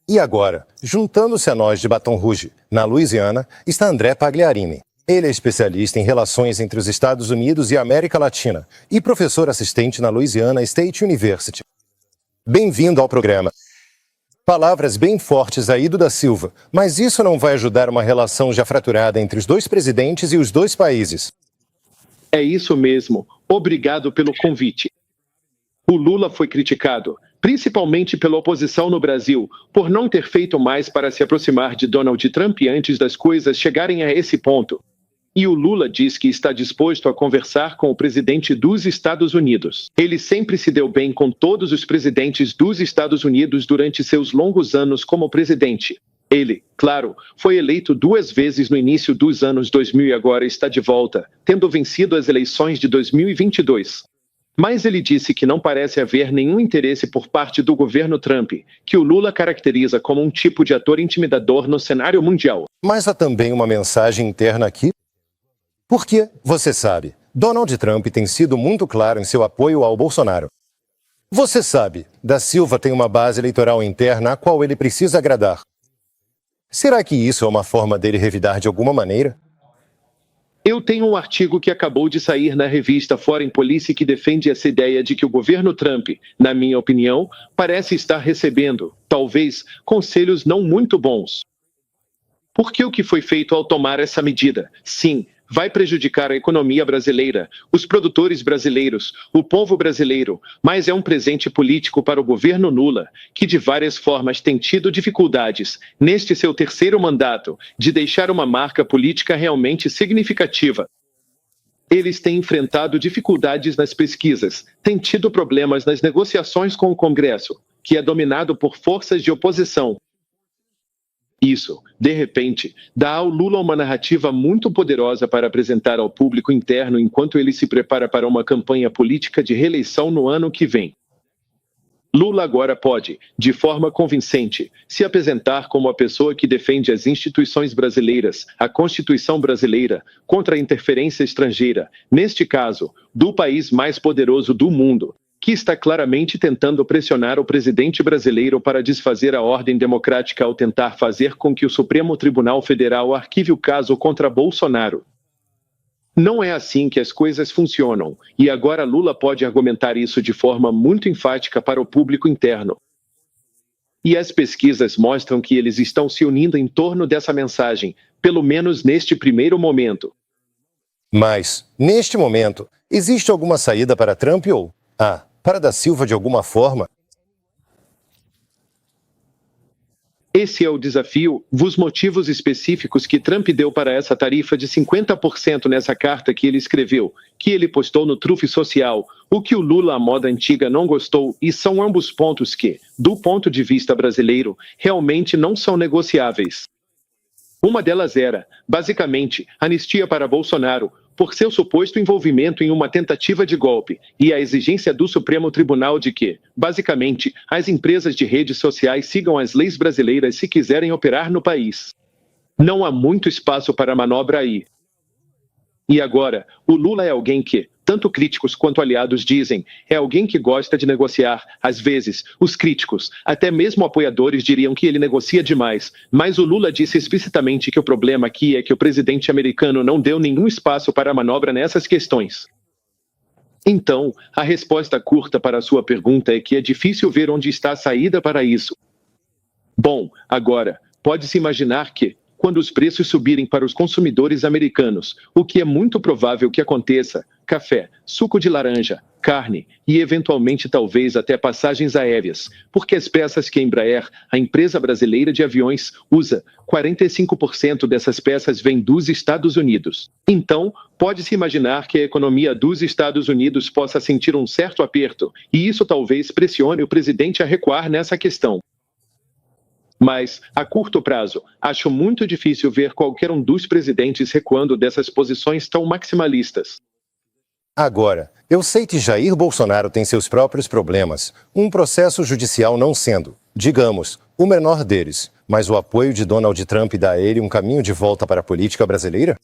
E agora, juntando-se a nós de Baton Rouge, na Louisiana, está André Pagliarini. Ele é especialista em relações entre os Estados Unidos e a América Latina e professor assistente na Louisiana State University. Bem-vindo ao programa. Palavras bem fortes aí do da Silva, mas isso não vai ajudar uma relação já fraturada entre os dois presidentes e os dois países. É isso mesmo. Obrigado pelo convite. O Lula foi criticado, principalmente pela oposição no Brasil, por não ter feito mais para se aproximar de Donald Trump antes das coisas chegarem a esse ponto. E o Lula diz que está disposto a conversar com o presidente dos Estados Unidos. Ele sempre se deu bem com todos os presidentes dos Estados Unidos durante seus longos anos como presidente. Ele, claro, foi eleito 2 vezes no início dos anos 2000 e agora está de volta, tendo vencido as eleições de 2022. Mas ele disse que não parece haver nenhum interesse por parte do governo Trump, que o Lula caracteriza como um tipo de ator intimidador no cenário mundial. Mas há também uma mensagem interna aqui. Porque, você sabe, Donald Trump tem sido muito claro em seu apoio ao Bolsonaro. Você sabe, da Silva tem uma base eleitoral interna a qual ele precisa agradar. Será que isso é uma forma dele revidar de alguma maneira? Eu tenho um artigo que acabou de sair na revista Foreign Policy que defende essa ideia de que o governo Trump, na minha opinião, parece estar recebendo, talvez, conselhos não muito bons. Porque o que foi feito ao tomar essa medida, sim, vai prejudicar a economia brasileira, os produtores brasileiros, o povo brasileiro, mas é um presente político para o governo Lula, que de várias formas tem tido dificuldades, neste seu 3º mandato, de deixar uma marca política realmente significativa. Eles têm enfrentado dificuldades nas pesquisas, têm tido problemas nas negociações com o Congresso, que é dominado por forças de oposição. Isso, de repente, dá ao Lula uma narrativa muito poderosa para apresentar ao público interno enquanto ele se prepara para uma campanha política de reeleição no ano que vem. Lula agora pode, de forma convincente, se apresentar como a pessoa que defende as instituições brasileiras, a Constituição brasileira, contra a interferência estrangeira, neste caso, do país mais poderoso do mundo, que está claramente tentando pressionar o presidente brasileiro para desfazer a ordem democrática ao tentar fazer com que o Supremo Tribunal Federal arquive o caso contra Bolsonaro. Não é assim que as coisas funcionam, e agora Lula pode argumentar isso de forma muito enfática para o público interno. E as pesquisas mostram que eles estão se unindo em torno dessa mensagem, pelo menos neste primeiro momento. Mas, neste momento, existe alguma saída para Trump ou, para da Silva de alguma forma? Esse é o desafio, os motivos específicos que Trump deu para essa tarifa de 50% nessa carta que ele escreveu, que ele postou no Truth Social, o que o Lula, à moda antiga, não gostou, e são ambos pontos que, do ponto de vista brasileiro, realmente não são negociáveis. Uma delas era, basicamente, anistia para Bolsonaro, por seu suposto envolvimento em uma tentativa de golpe, e a exigência do Supremo Tribunal de que, basicamente, as empresas de redes sociais sigam as leis brasileiras se quiserem operar no país. Não há muito espaço para manobra aí. E agora, o Lula é alguém que, tanto críticos quanto aliados dizem, é alguém que gosta de negociar. Às vezes, os críticos, até mesmo apoiadores, diriam que ele negocia demais, mas o Lula disse explicitamente que o problema aqui é que o presidente americano não deu nenhum espaço para a manobra nessas questões. Então, a resposta curta para a sua pergunta é que é difícil ver onde está a saída para isso. Bom, agora, pode-se imaginar que, quando os preços subirem para os consumidores americanos, o que é muito provável que aconteça, café, suco de laranja, carne e, eventualmente, talvez até passagens aéreas, porque as peças que a Embraer, a empresa brasileira de aviões, usa, 45% dessas peças vêm dos Estados Unidos. Então, pode-se imaginar que a economia dos Estados Unidos possa sentir um certo aperto, e isso talvez pressione o presidente a recuar nessa questão. Mas, a curto prazo, acho muito difícil ver qualquer um dos presidentes recuando dessas posições tão maximalistas. Agora, eu sei que Jair Bolsonaro tem seus próprios problemas, um processo judicial não sendo, digamos, o menor deles, mas o apoio de Donald Trump dá a ele um caminho de volta para a política brasileira?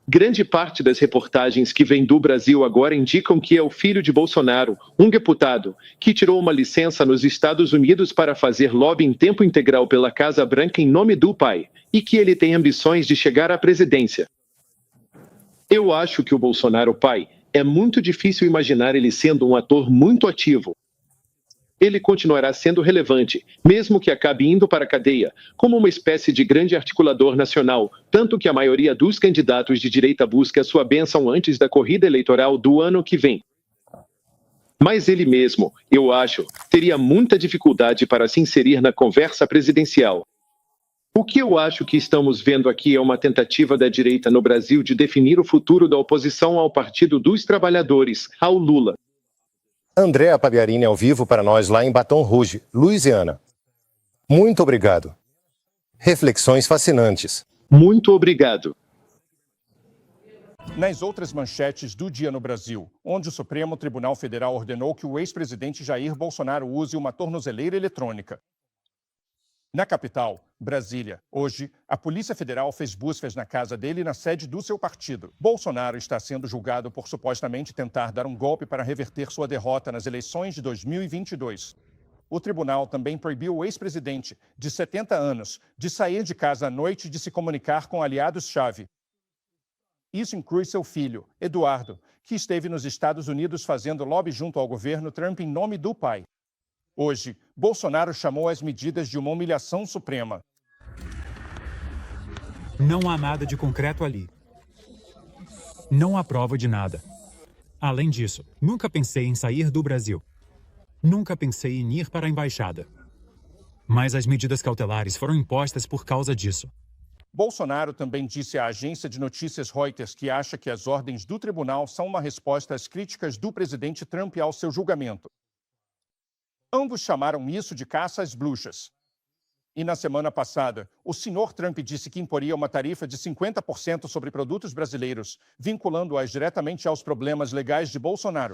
Grande parte das reportagens que vêm do Brasil agora indicam que é o filho de Bolsonaro, um deputado, que tirou uma licença nos Estados Unidos para fazer lobby em tempo integral pela Casa Branca em nome do pai, e que ele tem ambições de chegar à presidência. Eu acho que o Bolsonaro pai é muito difícil imaginar ele sendo um ator muito ativo. Ele continuará sendo relevante, mesmo que acabe indo para a cadeia, como uma espécie de grande articulador nacional, tanto que a maioria dos candidatos de direita busca a sua bênção antes da corrida eleitoral do ano que vem. Mas ele mesmo, eu acho, teria muita dificuldade para se inserir na conversa presidencial. O que eu acho que estamos vendo aqui é uma tentativa da direita no Brasil de definir o futuro da oposição ao Partido dos Trabalhadores, ao Lula. Andréa Pagliarini ao vivo para nós lá em Baton Rouge, Louisiana. Muito obrigado. Reflexões fascinantes. Muito obrigado. Nas outras manchetes do dia no Brasil, onde o Supremo Tribunal Federal ordenou que o ex-presidente Jair Bolsonaro use uma tornozeleira eletrônica. Na capital, Brasília, hoje, a Polícia Federal fez buscas na casa dele na sede do seu partido. Bolsonaro está sendo julgado por supostamente tentar dar um golpe para reverter sua derrota nas eleições de 2022. O tribunal também proibiu o ex-presidente, de 70 anos, de sair de casa à noite e de se comunicar com aliados-chave. Isso inclui seu filho, Eduardo, que esteve nos Estados Unidos fazendo lobby junto ao governo Trump em nome do pai. Hoje, Bolsonaro chamou as medidas de uma humilhação suprema. Não há nada de concreto ali. Não há prova de nada. Além disso, nunca pensei em sair do Brasil. Nunca pensei em ir para a embaixada. Mas as medidas cautelares foram impostas por causa disso. Bolsonaro também disse à agência de notícias Reuters que acha que as ordens do tribunal são uma resposta às críticas do presidente Trump ao seu julgamento. Ambos chamaram isso de caça às bruxas. E na semana passada, o senhor Trump disse que imporia uma tarifa de 50% sobre produtos brasileiros, vinculando-as diretamente aos problemas legais de Bolsonaro.